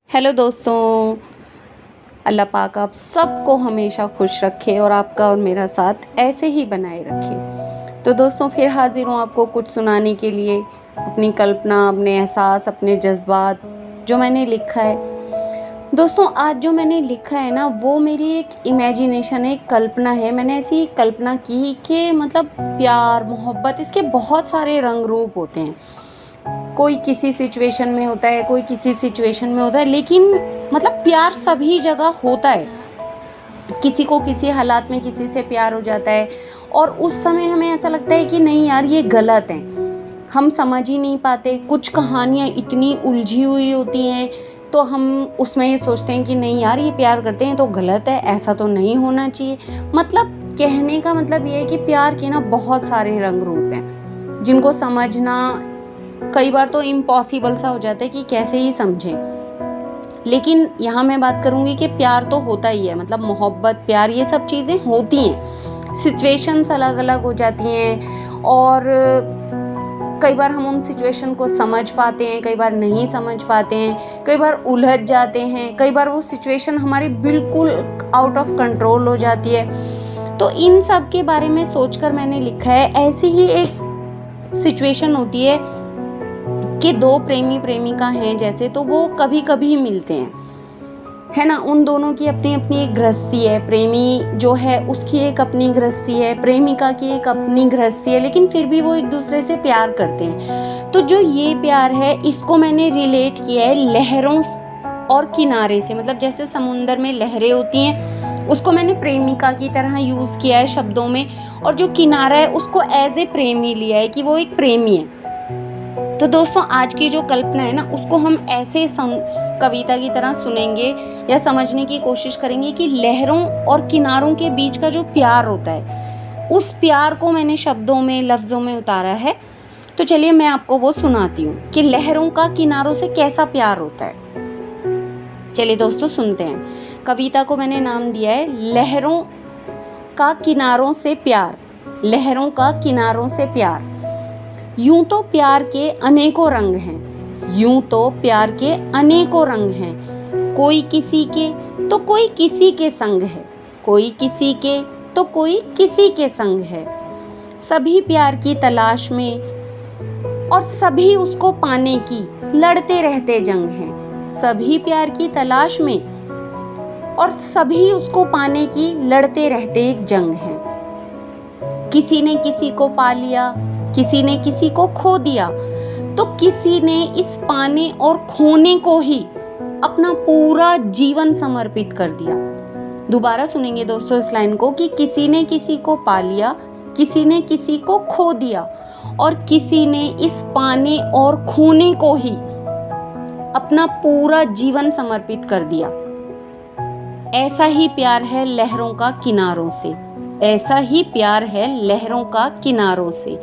Hello दोस्तों। अल्लाह पाक आप सबको हमेशा खुश रखे और आपका और मेरा साथ ऐसे ही बनाए रखे। तो दोस्तों फिर हाजिर हूँ आपको कुछ सुनाने के लिए अपनी कल्पना, अपने एहसास, अपने जज्बात जो मैंने लिखा है। दोस्तों आज जो मैंने लिखा है ना, वो मेरी एक इमेजिनेशन है, एक कल्पना है। मैंने ऐसी कल्पना की कि मतलब प्यार, मोहब्बत, इसके बहुत सारे रंग रूप होते हैं। कोई किसी सिचुएशन में होता है, कोई किसी सिचुएशन में होता है, लेकिन मतलब प्यार सभी जगह होता है। किसी को किसी हालात में किसी से प्यार हो जाता है और उस समय हमें ऐसा लगता है कि नहीं यार ये गलत है, हम समझ ही नहीं पाते। कुछ कहानियाँ इतनी उलझी हुई होती हैं तो हम उसमें ये सोचते हैं कि नहीं यार ये प्यार करते हैं तो गलत है, ऐसा तो नहीं होना चाहिए। मतलब कहने का मतलब ये है कि प्यार के ना बहुत सारे रंग रूप हैं जिनको समझना कई बार तो इम्पॉसिबल सा हो जाता है कि कैसे ही समझें। लेकिन यहाँ मैं बात करूँगी कि प्यार तो होता ही है, मतलब मोहब्बत, प्यार, ये सब चीज़ें होती हैं। सिचुएशंस अलग अलग हो जाती हैं और कई बार हम उन सिचुएशन को समझ पाते हैं, कई बार नहीं समझ पाते हैं, कई बार उलझ जाते हैं, कई बार वो सिचुएशन हमारी बिल्कुल आउट ऑफ कंट्रोल हो जाती है। तो इन सब के बारे में सोचकर मैंने लिखा है। ऐसी ही एक सिचुएशन होती है कि दो प्रेमी प्रेमिका हैं जैसे, तो वो कभी कभी मिलते हैं, है ना। उन दोनों की अपनी अपनी एक गृहस्थी है। प्रेमी जो है उसकी एक अपनी गृहस्थी है, प्रेमिका की एक अपनी गृहस्थी है, लेकिन फिर भी वो एक दूसरे से प्यार करते हैं। तो जो ये प्यार है इसको मैंने रिलेट किया है लहरों और किनारे से। मतलब जैसे समुंदर में लहरें होती हैं उसको मैंने प्रेमिका की तरह यूज़ किया है शब्दों में, और जो किनारा है उसको एज ए प्रेमी लिया है कि वो एक प्रेमी है। तो दोस्तों आज की जो कल्पना है ना, उसको हम ऐसे कविता की तरह सुनेंगे या समझने की कोशिश करेंगे कि लहरों और किनारों के बीच का जो प्यार होता है, उस प्यार को मैंने शब्दों में, लफ्ज़ों में उतारा है। तो चलिए मैं आपको वो सुनाती हूँ कि लहरों का किनारों से कैसा प्यार होता है। चलिए दोस्तों सुनते हैं। कविता को मैंने नाम दिया है लहरों का किनारों से प्यार। लहरों का किनारों से प्यार। यूं तो प्यार के अनेकों रंग हैं, यूं तो प्यार के अनेकों रंग हैं। कोई किसी के तो कोई किसी के संग है, कोई किसी के तो कोई किसी के संग है। सभी प्यार की तलाश में और सभी उसको पाने की लड़ते रहते जंग हैं। सभी प्यार की तलाश में और सभी उसको पाने की लड़ते रहते एक जंग है। किसी ने किसी को पा लिया, किसी ने किसी को खो दिया, तो किसी ने इस पाने और खोने को ही अपना पूरा जीवन समर्पित कर दिया। दोबारा सुनेंगे दोस्तों इस लाइन को कि किसी ने किसी को पा लिया, किसी ने किसी को खो दिया और किसी ने इस पाने और खोने को ही अपना पूरा जीवन समर्पित कर दिया। ऐसा ही प्यार है लहरों का किनारों से, ऐसा ही प्यार है लहरों का किनारों से,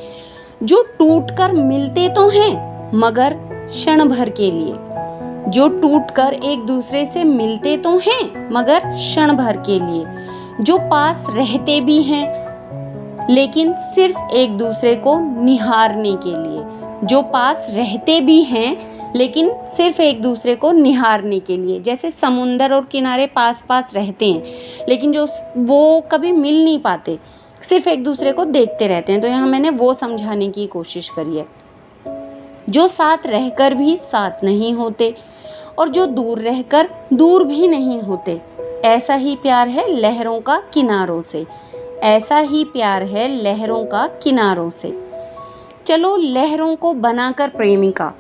जो टूटकर मिलते तो हैं मगर क्षण भर के लिए। जो टूटकर एक दूसरे से मिलते तो हैं मगर क्षण भर के लिए। जो पास रहते भी हैं लेकिन सिर्फ एक दूसरे को निहारने के लिए। जो पास रहते भी हैं लेकिन सिर्फ एक दूसरे को निहारने के लिए। जैसे समुंदर और किनारे पास पास रहते हैं लेकिन जो वो कभी मिल नहीं पाते, सिर्फ एक दूसरे को देखते रहते हैं। तो यहाँ मैंने वो समझाने की कोशिश करी है। जो साथ रहकर भी साथ नहीं होते और जो दूर रहकर दूर भी नहीं होते। ऐसा ही प्यार है लहरों का किनारों से, ऐसा ही प्यार है लहरों का किनारों से। चलो लहरों को बनाकर प्रेमिका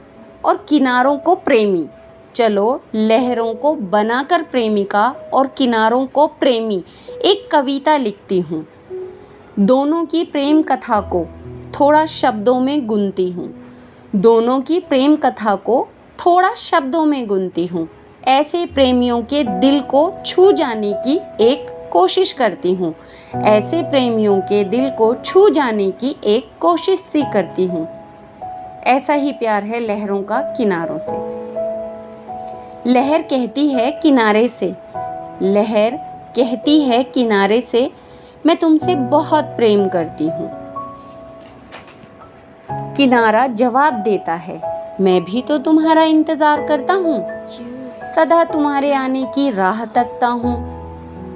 और किनारों को प्रेमी। चलो लहरों को बनाकर प्रेमिका और किनारों को प्रेमी एक कविता लिखती हूँ। दोनों की प्रेम कथा को थोड़ा शब्दों में गुनती हूँ। दोनों की प्रेम कथा को थोड़ा शब्दों में गुनती हूँ। ऐसे प्रेमियों के दिल को छू जाने की एक कोशिश करती हूँ। ऐसे प्रेमियों के दिल को छू जाने की एक कोशिश सी करती हूँ। ऐसा ही प्यार है लहरों का किनारों से। लहर कहती है किनारे से, लहर कहती है किनारे से, मैं तुमसे बहुत प्रेम करती हूँ। किनारा जवाब देता है, मैं भी तो तुम्हारा इंतजार करता हूँ। सदा तुम्हारे आने की राह तकता हूँ।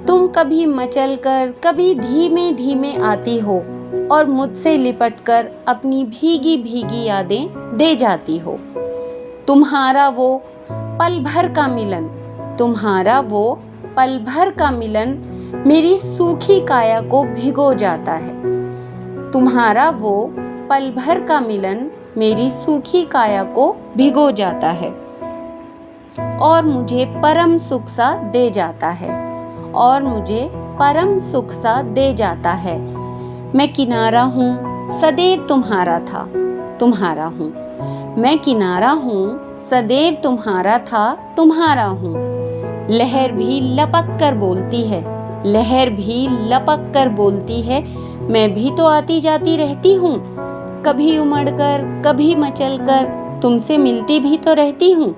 तुम कभी मचल कर कभी धीमे धीमे आती हो और मुझसे लिपट कर अपनी भीगी भीगी यादें दे जाती हो। तुम्हारा वो पल भर का मिलन, तुम्हारा वो पल भर का मिलन मेरी सूखी काया को भिगो जाता है। तुम्हारा वो पल भर का मिलन मेरी सूखी काया को भिगो जाता है और मुझे परम सुख सा दे जाता है, और मुझे परम सुख सा दे जाता है। मैं किनारा हूँ सदैव तुम्हारा था, तुम्हारा हूँ। मैं किनारा हूँ सदैव तुम्हारा था, तुम्हारा हूँ। लहर भी लपक कर बोलती है, लहर भी लपक कर बोलती है, मैं भी तो आती जाती रहती हूँ। कभी उमड़ कर कभी मचल कर तुमसे मिलती भी तो रहती हूँ।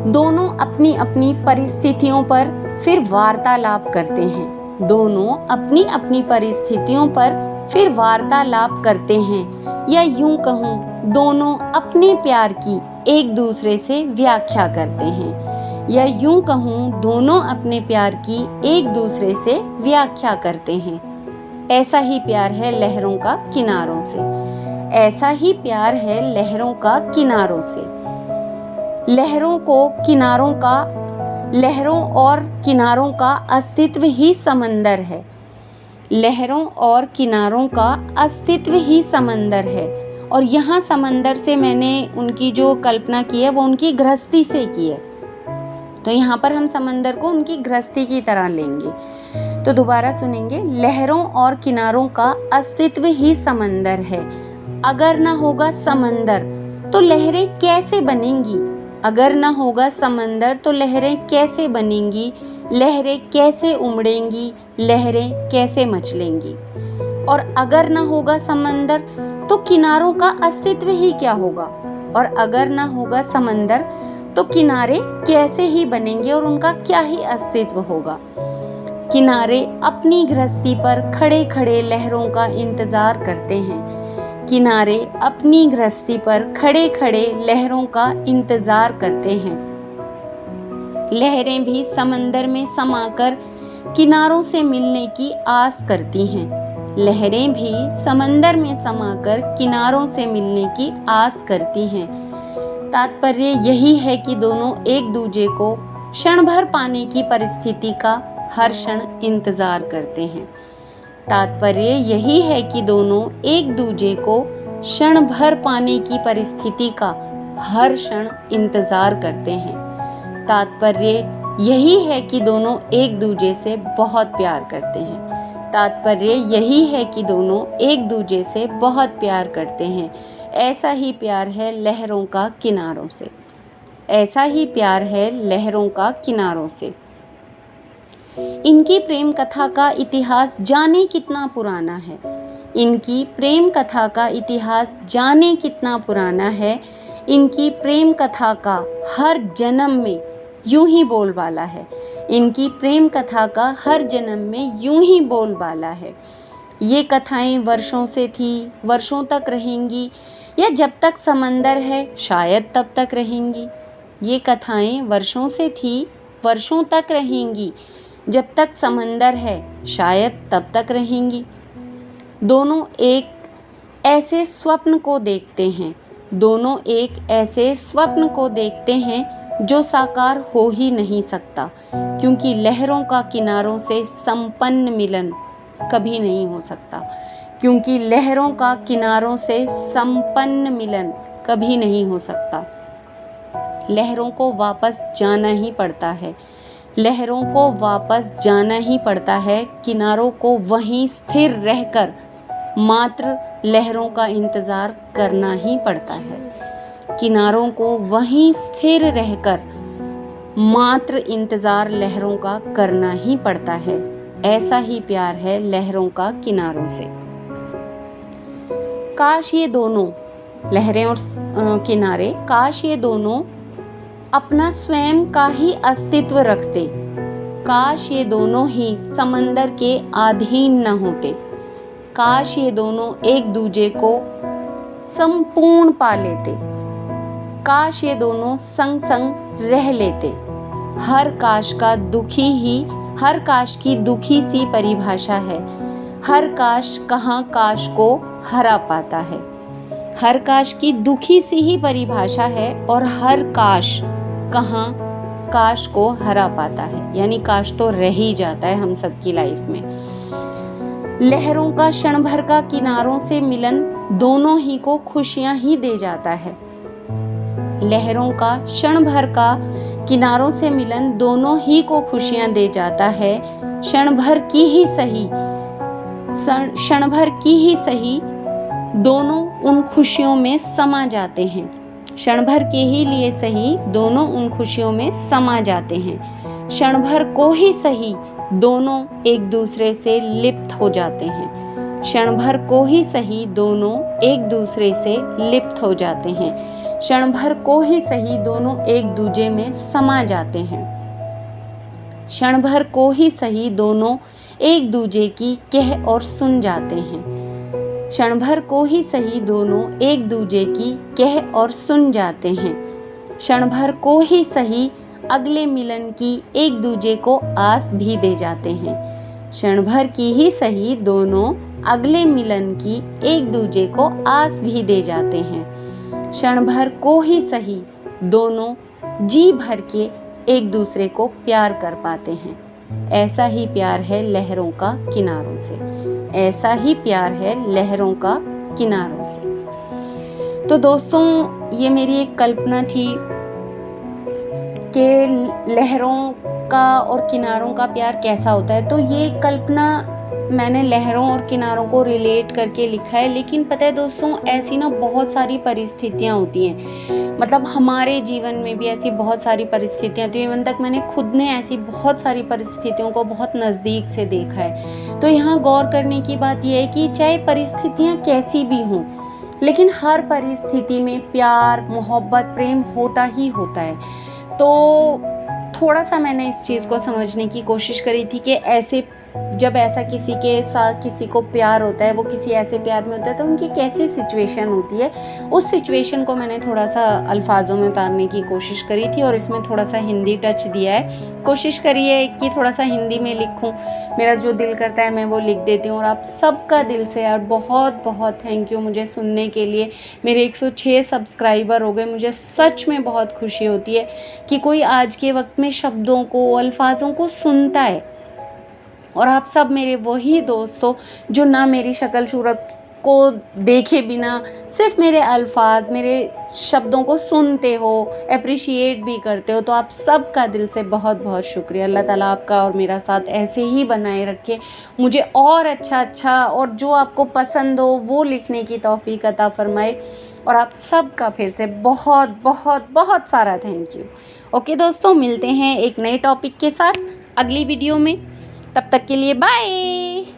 दोनों अपनी अपनी परिस्थितियों पर फिर वार्तालाप करते हैं, दोनों अपनी अपनी परिस्थितियों पर फिर वार्तालाप करते हैं, या यूं कहूँ दोनों अपने प्यार की एक दूसरे से व्याख्या करते हैं, या यूं कहूँ दोनों अपने प्यार की एक दूसरे से व्याख्या करते हैं। ऐसा ही प्यार है लहरों का किनारों से, ऐसा ही प्यार है लहरों का किनारों से। लहरों को किनारों का, लहरों और किनारों का अस्तित्व ही समंदर है, लहरों और किनारों का अस्तित्व ही समंदर है। और यहाँ समंदर से मैंने उनकी जो कल्पना की है वो उनकी गृहस्थी से की है, तो यहाँ पर हम समंदर को उनकी गृहस्थी की तरह लेंगे। तो दोबारा सुनेंगे, लहरों और किनारों का अस्तित्व ही समंदर है। अगर ना होगा समंदर तो लहरें कैसे बनेंगी, अगर ना होगा समंदर तो लहरें कैसे बनेंगी, लहरें कैसे उमड़ेंगी, लहरें कैसे मचलेंगी। और अगर ना होगा समंदर तो किनारों का अस्तित्व ही क्या होगा, और अगर ना होगा समंदर तो किनारे कैसे ही बनेंगे और उनका क्या ही अस्तित्व होगा। किनारे अपनी गृहस्थी पर खड़े खड़े लहरों का इंतजार करते हैं, किनारे अपनी गृहस्थी पर खड़े खड़े लहरों का इंतजार करते हैं। लहरें भी समंदर में समाकर किनारों से मिलने की आस करती हैं, लहरें भी समंदर में समाकर किनारों से मिलने की आस करती हैं। तात्पर्य यही है कि दोनों एक दूजे को क्षण भर पाने की परिस्थिति का हर क्षण इंतजार करते हैं। तात्पर्य यही है कि दोनों एक दूजे को क्षण भर पाने की परिस्थिति का हर क्षण इंतजार करते हैं। तात्पर्य यही है कि दोनों एक दूजे से बहुत प्यार करते हैं। तात्पर्य यही है कि दोनों एक दूजे से बहुत प्यार करते हैं। ऐसा ही प्यार है लहरों का किनारों से, ऐसा ही प्यार है लहरों का किनारों से। इनकी प्रेम कथा का इतिहास जाने कितना पुराना है, इनकी प्रेम कथा का इतिहास जाने कितना पुराना है। इनकी प्रेम कथा का हर जन्म में यूं ही बोलबाला है, इनकी प्रेम कथा का हर जन्म में यूं ही बोलबाला है। ये कथाएं वर्षों से थी, वर्षों तक रहेंगी, या जब तक समंदर है शायद तब तक रहेंगी। ये कथाएं वर्षों से थी, वर्षों तक रहेंगी, जब तक समंदर है शायद तब तक रहेंगी। दोनों एक ऐसे स्वप्न को देखते हैं, दोनों एक ऐसे स्वप्न को देखते हैं जो साकार हो ही नहीं सकता, क्योंकि लहरों का किनारों से संपन्न मिलन कभी नहीं हो सकता, क्योंकि लहरों का किनारों से संपन्न मिलन कभी नहीं हो सकता। लहरों को वापस जाना ही पड़ता है, लहरों को वापस जाना ही पड़ता है। किनारों को वहीं स्थिर रहकर मात्र लहरों का इंतज़ार करना ही पड़ता है, किनारों को वहीं स्थिर रहकर मात्र इंतज़ार लहरों का करना ही पड़ता है। ऐसा ही प्यार है लहरों का किनारों से। काश ये दोनों, लहरें और किनारे, काश ये दोनों अपना स्वयं का ही अस्तित्व रखते, काश ये दोनों ही समंदर के अधीन न होते, काश ये दोनों एक दूजे को संपूर्ण पा लेते, काश ये दोनों संग संग रह लेते। हर काश की दुखी सी परिभाषा है। हर काश कहाँ काश को हरा पाता है। हर काश की दुखी सी ही परिभाषा है और हर काश कहाँ काश को हरा पाता है, यानी काश तो रह ही जाता है हम सबकी लाइफ में। लहरों का क्षण भर का किनारों से मिलन दोनों ही को खुशियां ही दे जाता है। लहरों का क्षण भर का किनारों से मिलन दोनों ही को खुशियां दे जाता है। क्षण भर की ही सही दोनों उन खुशियों में समा जाते हैं। क्षण भर के ही लिए सही दोनों उन खुशियों में समा जाते हैं। क्षण भर को ही सही दोनों एक दूसरे से लिप्त हो जाते हैं। क्षण भर को ही सही दोनों एक दूसरे से लिप्त हो जाते हैं। क्षण भर को ही सही दोनों एक दूजे में समा जाते हैं। क्षण भर को ही सही दोनों एक दूजे की कह और सुन जाते हैं। क्षण भर को ही सही दोनों एक दूजे की कह और सुन जाते हैं। क्षण भर को ही सही अगले मिलन की एक दूजे को आस भी दे जाते हैं। क्षण भर की ही सही दोनों अगले मिलन की एक दूजे को आस भी दे जाते हैं। क्षण भर को ही सही दोनों जी भर के एक दूसरे को प्यार कर पाते हैं। ऐसा ही प्यार है लहरों का किनारों से। ऐसा ही प्यार है लहरों का किनारों से। तो दोस्तों, ये मेरी एक कल्पना थी कि लहरों का और किनारों का प्यार कैसा होता है। तो ये कल्पना मैंने लहरों और किनारों को रिलेट करके लिखा है। लेकिन पता है दोस्तों, ऐसी ना बहुत सारी परिस्थितियाँ होती हैं, मतलब हमारे जीवन में भी ऐसी बहुत सारी परिस्थितियाँ होती हैं। इवन तक मैंने खुद ने ऐसी बहुत सारी परिस्थितियों को बहुत नज़दीक से देखा है। तो यहाँ गौर करने की बात यह है कि चाहे परिस्थितियाँ कैसी भी हों, लेकिन हर परिस्थिति में प्यार, मोहब्बत, प्रेम होता ही होता है। तो थोड़ा सा मैंने इस चीज़ को समझने की कोशिश करी थी कि जब ऐसा किसी के साथ किसी को प्यार होता है, वो किसी ऐसे प्यार में होता है, तो उनकी कैसी सिचुएशन होती है, उस सिचुएशन को मैंने थोड़ा सा अल्फाजों में उतारने की कोशिश करी थी। और इसमें थोड़ा सा हिंदी टच दिया है। कोशिश करी है कि थोड़ा सा हिंदी में लिखूं। मेरा जो दिल करता है मैं वो लिख देती हूँ। और आप सबका दिल से यार बहुत बहुत थैंक यू मुझे सुनने के लिए। मेरे 106 सब्सक्राइबर हो गए। मुझे सच में बहुत खुशी होती है कि कोई आज के वक्त में शब्दों को, अल्फाजों को सुनता है। और आप सब मेरे वही दोस्त हो जो ना मेरी शक्ल सूरत को देखे बिना सिर्फ मेरे अल्फाज, मेरे शब्दों को सुनते हो, अप्रिशिएट भी करते हो। तो आप सब का दिल से बहुत बहुत शुक्रिया। अल्लाह ताला आपका और मेरा साथ ऐसे ही बनाए रखे। मुझे और अच्छा और जो आपको पसंद हो वो लिखने की तौफीक अता फरमाए। और आप सब का फिर से बहुत बहुत बहुत सारा थैंक यू। ओके दोस्तों, मिलते हैं एक नए टॉपिक के साथ अगली वीडियो में। तब तक के लिए बाय।